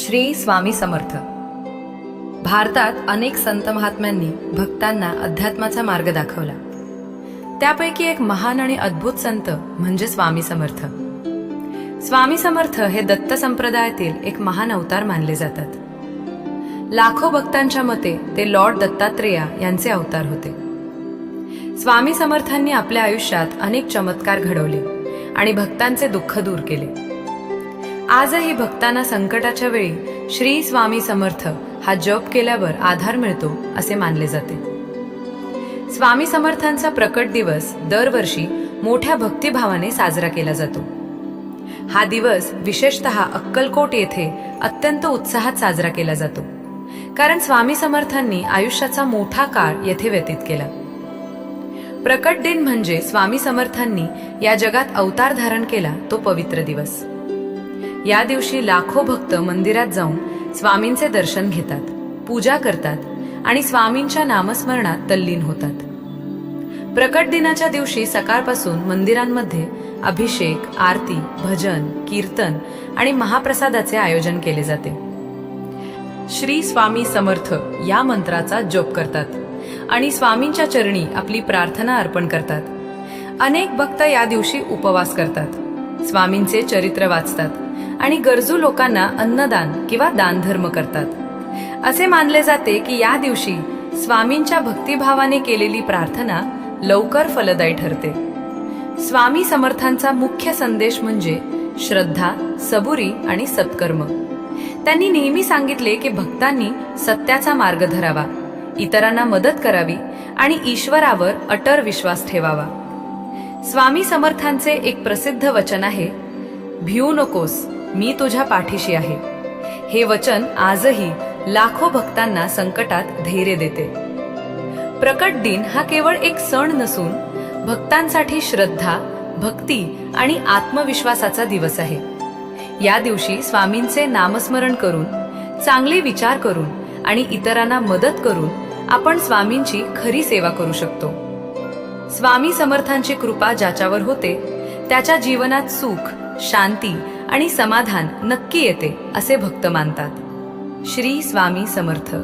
श्री स्वामी समर्थ। भारतात अनेक संत महात्म्यांनी भक्तांना अध्यात्माचा मार्ग दाखवला। त्यापैकी एक महान आणि अद्भुत संत म्हणजे स्वामी समर्थ। स्वामी समर्थ हे दत्त संप्रदायातील एक महान अवतार मानले जातात। लाखो भक्तांच्या मते ते लॉर्ड दत्तात्रेय यांचे अवतार होते। स्वामी समर्थांनी आपल्या आयुष्यात अनेक चमत्कार घडवले आणि भक्तांचे दुःख दूर केले। आजही भक्तांना संकटाच्या वेळी श्री स्वामी समर्थ हा जप केल्यावर आधार मिळतो असे मानले जाते। स्वामी समर्थांचा प्रकट दिवस दरवर्षी मोठ्या भक्तिभावाने साजरा केला जातो। हा दिवस विशेषतः अक्कलकोट येथे अत्यंत उत्साहात साजरा केला जातो, कारण स्वामी समर्थांनी आयुष्याचा मोठा काळ येथे व्यतीत केला। प्रकट दिन म्हणजे स्वामी समर्थांनी या जगात अवतार धारण केला तो पवित्र दिवस। या दिवशी लाखो भक्त मंदिरात जाऊन स्वामींचे दर्शन घेतात, पूजा करतात आणि स्वामींच्या नामस्मरणात तल्लीन होतात। प्रकट दिनाच्या दिवशी सकाळपासून मंदिरांमध्ये अभिषेक, आरती, भजन, कीर्तन आणि महाप्रसादाचे आयोजन केले जाते। श्री स्वामी समर्थ या मंत्राचा जप करतात आणि स्वामींच्या चरणी आपली प्रार्थना अर्पण करतात। अनेक भक्त या दिवशी उपवास करतात, स्वामींचे चरित्र वाचतात आणि गरजू लोकांना अन्नदान किंवा दानधर्म करतात। असे मानले जाते की या दिवशी स्वामींच्या भक्तिभावाने केलेली प्रार्थना लवकर फलदायी ठरते। स्वामी समर्थांचा मुख्य संदेश म्हणजे श्रद्धा, सबुरी आणि सत्कर्म। त्यांनी नेहमी सांगितले की भक्तांनी सत्याचा मार्ग धरावा, इतरांना मदत करावी आणि ईश्वरावर अटळ विश्वास ठेवावा। स्वामी समर्थांचे एक प्रसिद्ध वचन आहे, भिऊ नकोस, मी तुझ्या पाठीशी आहे। हे वचन आजही लाखो भक्तांना संकटात धैर्य देते। प्रकट दिन हा केवळ एक सण नसून भक्तांसाठी श्रद्धा, भक्ती आणि आत्मविश्वासाचा दिवस आहे। या दिवशी स्वामींचे नामस्मरण करून, चांगले विचार करून आणि इतरांना मदत करून आपण स्वामींची खरी सेवा करू शकतो। स्वामी समर्थांची कृपा ज्याच्यावर होते त्याच्या जीवनात सुख, शांती आणि समाधान नक्की येते असे भक्त मानतात। श्री स्वामी समर्थ।